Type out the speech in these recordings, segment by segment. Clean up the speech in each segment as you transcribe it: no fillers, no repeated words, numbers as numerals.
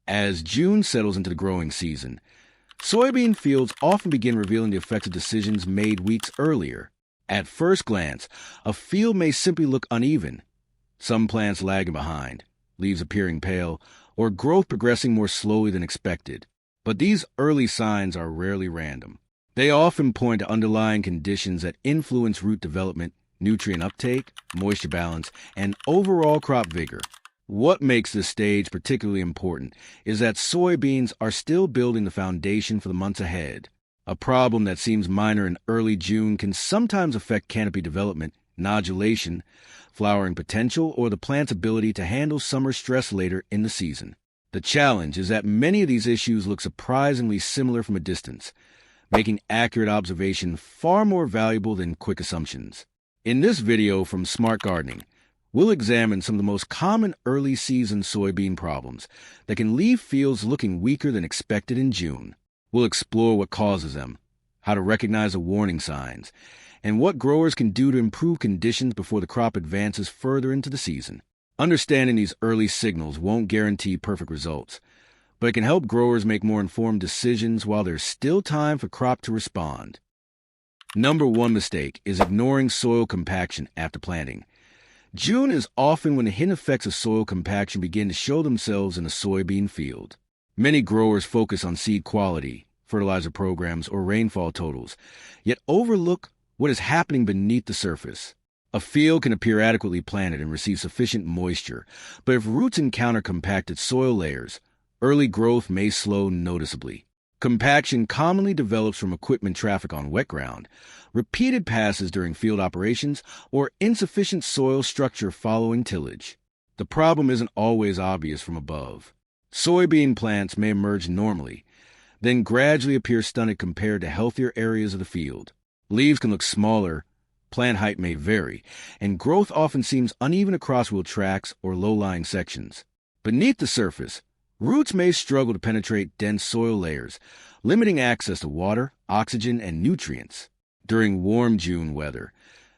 As June settles into the growing season, soybean fields often begin revealing the effects of decisions made weeks earlier. At first glance, a field may simply look uneven, some plants lagging behind, leaves appearing pale, or growth progressing more slowly than expected. But these early signs are rarely random. They often point to underlying conditions that influence root development, nutrient uptake, moisture balance, and overall crop vigor. What makes this stage particularly important is that soybeans are still building the foundation for the months ahead. A problem that seems minor in early June can sometimes affect canopy development, nodulation, flowering potential, or the plant's ability to handle summer stress later in the season. The challenge is that many of these issues look surprisingly similar from a distance, making accurate observation far more valuable than quick assumptions. In this video from Smart Gardening, we'll examine some of the most common early season soybean problems that can leave fields looking weaker than expected in June. We'll explore what causes them, how to recognize the warning signs, and what growers can do to improve conditions before the crop advances further into the season. Understanding these early signals won't guarantee perfect results, but it can help growers make more informed decisions while there's still time for crop to respond. Number one mistake is ignoring soil compaction after planting. June is often when the hidden effects of soil compaction begin to show themselves in a soybean field. Many growers focus on seed quality, fertilizer programs, or rainfall totals, yet overlook what is happening beneath the surface. A field can appear adequately planted and receive sufficient moisture, but if roots encounter compacted soil layers, early growth may slow noticeably. Compaction commonly develops from equipment traffic on wet ground, repeated passes during field operations, or insufficient soil structure following tillage. The problem isn't always obvious from above. Soybean plants may emerge normally, then gradually appear stunted compared to healthier areas of the field. Leaves can look smaller, plant height may vary, and growth often seems uneven across wheel tracks or low-lying sections. Beneath the surface, roots may struggle to penetrate dense soil layers, limiting access to water, oxygen, and nutrients. During warm June weather,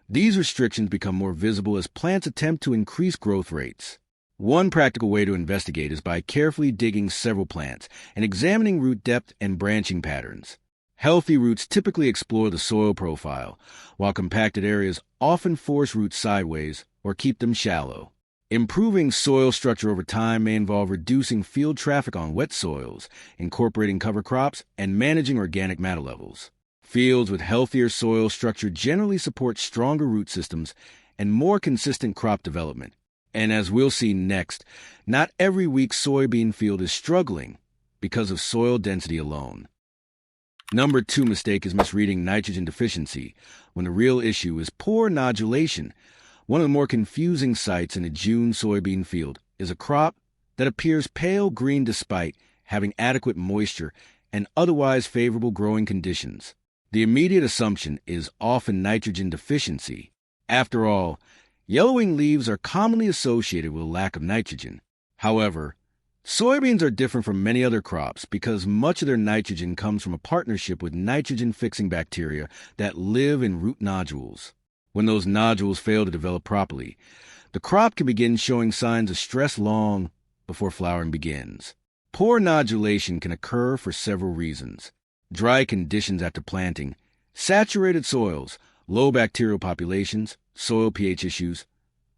these restrictions become more visible as plants attempt to increase growth rates. One practical way to investigate is by carefully digging several plants and examining root depth and branching patterns. Healthy roots typically explore the soil profile, while compacted areas often force roots sideways or keep them shallow. Improving soil structure over time may involve reducing field traffic on wet soils, incorporating cover crops, and managing organic matter levels. Fields with healthier soil structure generally support stronger root systems and more consistent crop development. And as we'll see next, not every weak soybean field is struggling because of soil density alone. Number two mistake is misreading nitrogen deficiency, when the real issue is poor nodulation. One of the more confusing sights in a June soybean field is a crop that appears pale green despite having adequate moisture and otherwise favorable growing conditions. The immediate assumption is often nitrogen deficiency. After all, yellowing leaves are commonly associated with a lack of nitrogen. However, soybeans are different from many other crops because much of their nitrogen comes from a partnership with nitrogen-fixing bacteria that live in root nodules. When those nodules fail to develop properly, the crop can begin showing signs of stress long before flowering begins. Poor nodulation can occur for several reasons. Dry conditions after planting, saturated soils, low bacterial populations, soil pH issues,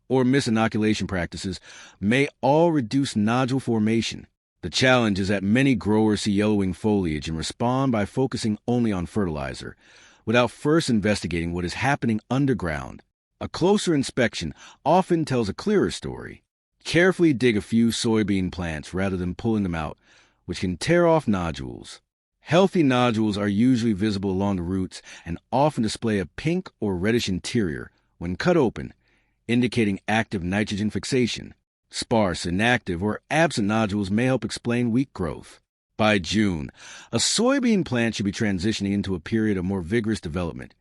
or misinoculation practices may all reduce nodule formation. The challenge is that many growers see yellowing foliage and respond by focusing only on fertilizer, without first investigating what is happening underground. A closer inspection often tells a clearer story. Carefully dig a few soybean plants rather than pulling them out, which can tear off nodules. Healthy nodules are usually visible along the roots and often display a pink or reddish interior when cut open, indicating active nitrogen fixation. Sparse, inactive, or absent nodules may help explain weak growth. By June, a soybean plant should be transitioning into a period of more vigorous development,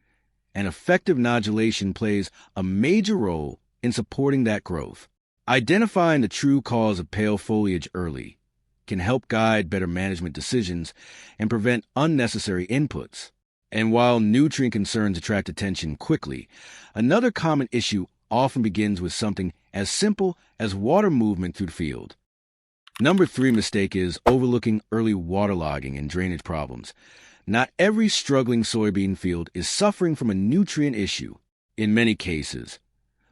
and effective nodulation plays a major role in supporting that growth. Identifying the true cause of pale foliage early can help guide better management decisions and prevent unnecessary inputs. And while nutrient concerns attract attention quickly, another common issue often begins with something as simple as water movement through the field. Number 3 mistake is overlooking early waterlogging and drainage problems. Not every struggling soybean field is suffering from a nutrient issue. In many cases,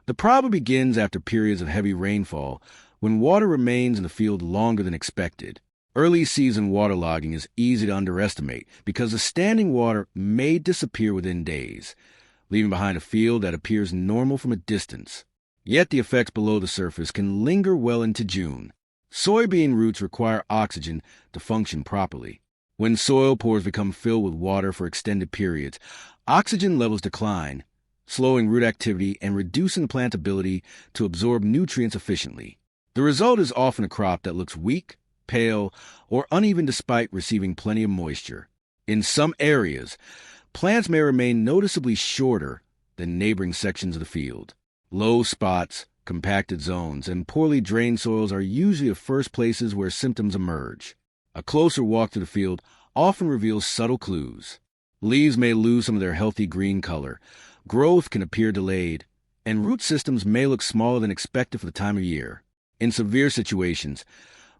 the problem begins after periods of heavy rainfall when water remains in the field longer than expected. Early season waterlogging is easy to underestimate because the standing water may disappear within days, leaving behind a field that appears normal from a distance. Yet the effects below the surface can linger well into June. Soybean roots require oxygen to function properly. When soil pores become filled with water for extended periods, oxygen levels decline, slowing root activity and reducing the plant's ability to absorb nutrients efficiently. The result is often a crop that looks weak, pale, or uneven despite receiving plenty of moisture. In some areas, plants may remain noticeably shorter than neighboring sections of the field. Low spots, compacted zones, and poorly drained soils are usually the first places where symptoms emerge. A closer walk to the field often reveals subtle clues. Leaves may lose some of their healthy green color, growth can appear delayed, and root systems may look smaller than expected for the time of year. In severe situations,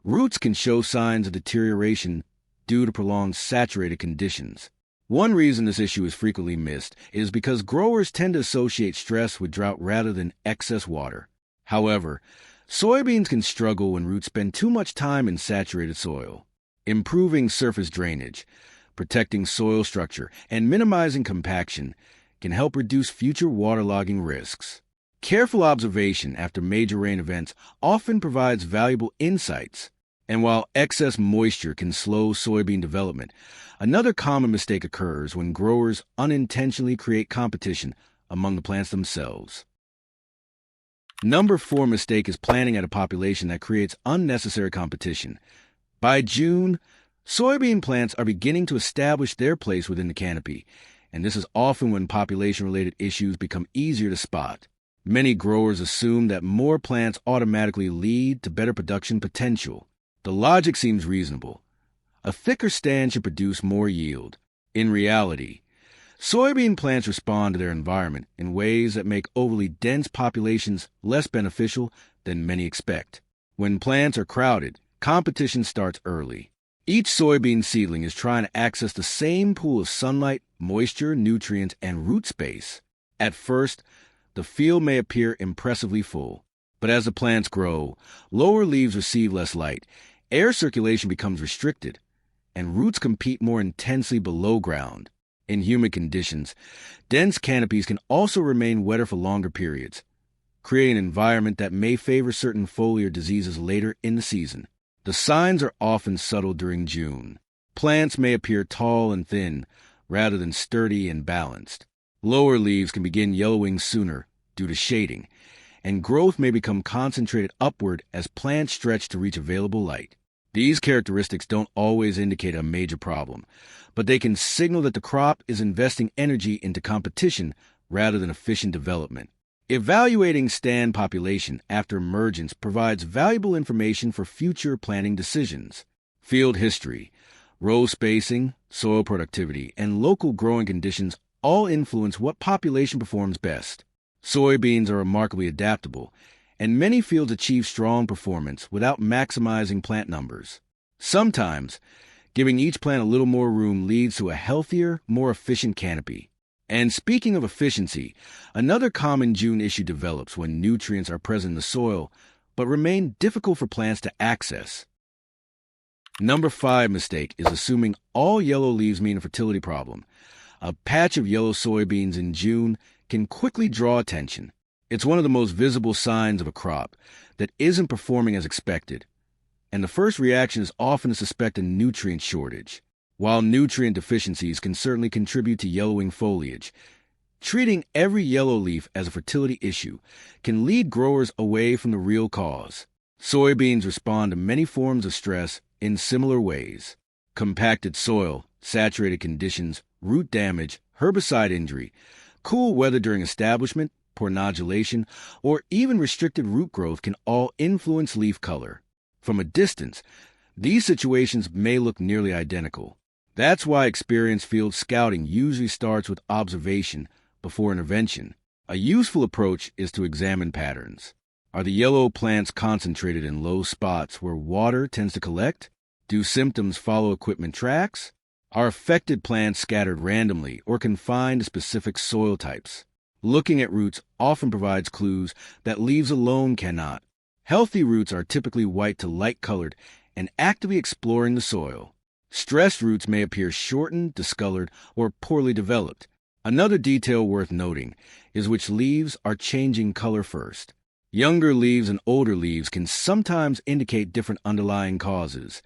roots can show signs of deterioration due to prolonged saturated conditions. One reason this issue is frequently missed is because growers tend to associate stress with drought rather than excess water. However, soybeans can struggle when roots spend too much time in saturated soil. Improving surface drainage, protecting soil structure, and minimizing compaction can help reduce future waterlogging risks. Careful observation after major rain events often provides valuable insights. And while excess moisture can slow soybean development, another common mistake occurs when growers unintentionally create competition among the plants themselves. Number 4 mistake is planting at a population that creates unnecessary competition. By June, soybean plants are beginning to establish their place within the canopy, and this is often when population-related issues become easier to spot. Many growers assume that more plants automatically lead to better production potential. The logic seems reasonable. A thicker stand should produce more yield. In reality, soybean plants respond to their environment in ways that make overly dense populations less beneficial than many expect. When plants are crowded, competition starts early. Each soybean seedling is trying to access the same pool of sunlight, moisture, nutrients, and root space. At first, the field may appear impressively full, but as the plants grow, lower leaves receive less light, air circulation becomes restricted, and roots compete more intensely below ground. In humid conditions, dense canopies can also remain wetter for longer periods, creating an environment that may favor certain foliar diseases later in the season. The signs are often subtle during June. Plants may appear tall and thin, rather than sturdy and balanced. Lower leaves can begin yellowing sooner due to shading, and growth may become concentrated upward as plants stretch to reach available light. These characteristics don't always indicate a major problem, but they can signal that the crop is investing energy into competition rather than efficient development. Evaluating stand population after emergence provides valuable information for future planting decisions. Field history, row spacing, soil productivity, and local growing conditions all influence what population performs best. Soybeans are remarkably adaptable, and many fields achieve strong performance without maximizing plant numbers. Sometimes, giving each plant a little more room leads to a healthier, more efficient canopy. And speaking of efficiency, another common June issue develops when nutrients are present in the soil but remain difficult for plants to access. Number 5 mistake is assuming all yellow leaves mean a fertility problem. A patch of yellow soybeans in June can quickly draw attention. It's one of the most visible signs of a crop that isn't performing as expected, and the first reaction is often to suspect a nutrient shortage. While nutrient deficiencies can certainly contribute to yellowing foliage, treating every yellow leaf as a fertility issue can lead growers away from the real cause. Soybeans respond to many forms of stress in similar ways. Compacted soil, saturated conditions, root damage, herbicide injury, cool weather during establishment, poor nodulation, or even restricted root growth can all influence leaf color. From a distance, these situations may look nearly identical. That's why experienced field scouting usually starts with observation before intervention. A useful approach is to examine patterns. Are the yellow plants concentrated in low spots where water tends to collect? Do symptoms follow equipment tracks? Are affected plants scattered randomly or confined to specific soil types? Looking at roots often provides clues that leaves alone cannot. Healthy roots are typically white to light-colored and actively exploring the soil. Stressed roots may appear shortened, discolored, or poorly developed. Another detail worth noting is which leaves are changing color first. Younger leaves and older leaves can sometimes indicate different underlying causes,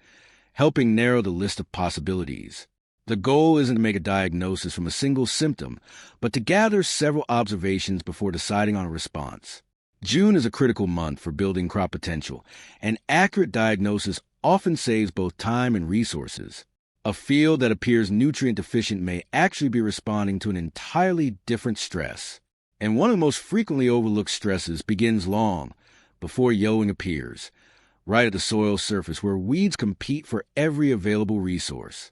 helping narrow the list of possibilities. The goal isn't to make a diagnosis from a single symptom, but to gather several observations before deciding on a response. June is a critical month for building crop potential, and accurate diagnosis often saves both time and resources. A field that appears nutrient deficient may actually be responding to an entirely different stress. And one of the most frequently overlooked stresses begins long before yellowing appears, right at the soil surface where weeds compete for every available resource.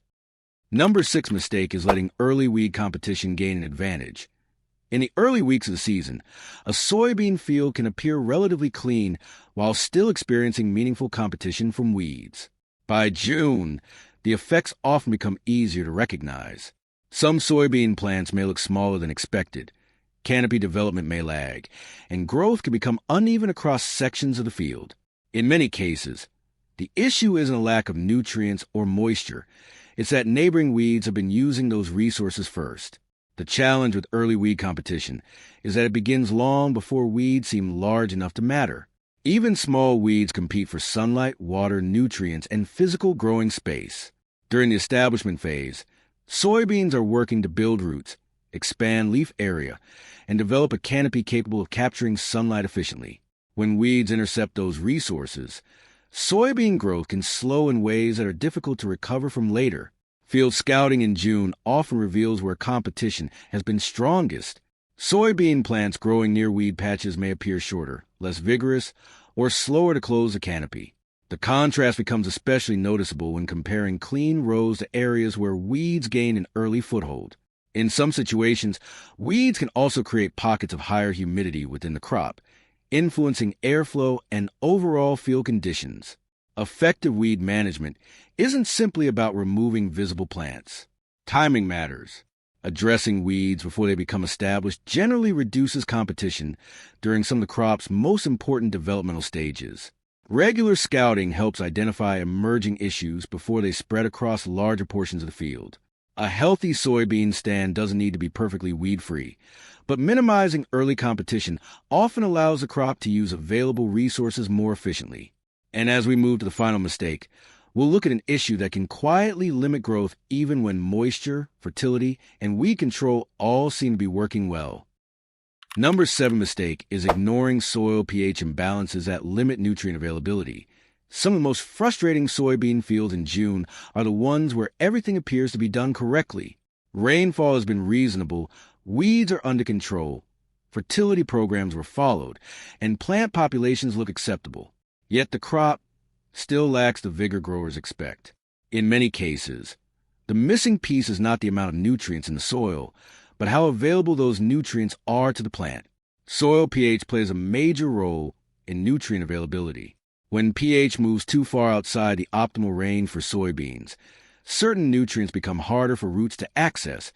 Number 6 mistake is letting early weed competition gain an advantage. In the early weeks of the season, a soybean field can appear relatively clean while still experiencing meaningful competition from weeds. By June, the effects often become easier to recognize. Some soybean plants may look smaller than expected. Canopy development may lag, and growth can become uneven across sections of the field. In many cases, the issue isn't a lack of nutrients or moisture. It's that neighboring weeds have been using those resources first. The challenge with early weed competition is that it begins long before weeds seem large enough to matter. Even small weeds compete for sunlight, water, nutrients, and physical growing space. During the establishment phase, soybeans are working to build roots, expand leaf area, and develop a canopy capable of capturing sunlight efficiently. When weeds intercept those resources, soybean growth can slow in ways that are difficult to recover from later. Field scouting in June often reveals where competition has been strongest. Soybean plants growing near weed patches may appear shorter, less vigorous, or slower to close the canopy. The contrast becomes especially noticeable when comparing clean rows to areas where weeds gain an early foothold. In some situations, weeds can also create pockets of higher humidity within the crop, influencing airflow and overall field conditions. Effective weed management isn't simply about removing visible plants. Timing matters. Addressing weeds before they become established generally reduces competition during some of the crop's most important developmental stages. Regular scouting helps identify emerging issues before they spread across larger portions of the field. A healthy soybean stand doesn't need to be perfectly weed-free, but minimizing early competition often allows the crop to use available resources more efficiently. And as we move to the final mistake, we'll look at an issue that can quietly limit growth even when moisture, fertility, and weed control all seem to be working well. Number 7 mistake is ignoring soil pH imbalances that limit nutrient availability. Some of the most frustrating soybean fields in June are the ones where everything appears to be done correctly. Rainfall has been reasonable, weeds are under control, fertility programs were followed, and plant populations look acceptable. Yet the crop still lacks the vigor growers expect. In many cases, the missing piece is not the amount of nutrients in the soil, but how available those nutrients are to the plant. Soil pH plays a major role in nutrient availability. When pH moves too far outside the optimal range for soybeans, certain nutrients become harder for roots to access,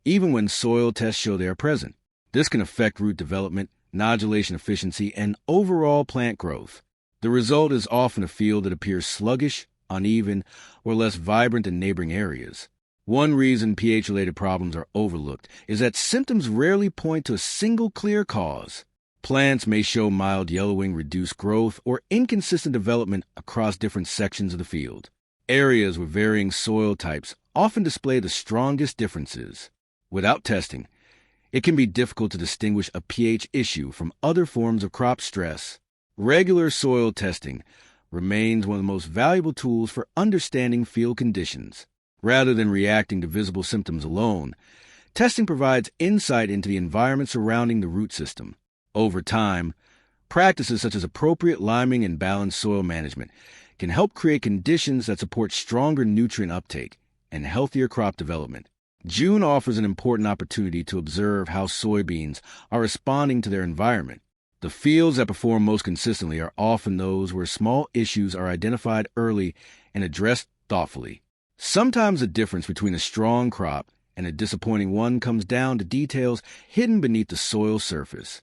even when soil tests show they are present. This can affect root development, nodulation efficiency, and overall plant growth. The result is often a field that appears sluggish, uneven, or less vibrant than neighboring areas. One reason pH-related problems are overlooked is that symptoms rarely point to a single clear cause. Plants may show mild yellowing, reduced growth, or inconsistent development across different sections of the field. Areas with varying soil types often display the strongest differences. Without testing, it can be difficult to distinguish a pH issue from other forms of crop stress. Regular soil testing remains one of the most valuable tools for understanding field conditions. Rather than reacting to visible symptoms alone, testing provides insight into the environment surrounding the root system. Over time, practices such as appropriate liming and balanced soil management can help create conditions that support stronger nutrient uptake and healthier crop development. June offers an important opportunity to observe how soybeans are responding to their environment. The fields that perform most consistently are often those where small issues are identified early and addressed thoughtfully. Sometimes the difference between a strong crop and a disappointing one comes down to details hidden beneath the soil surface.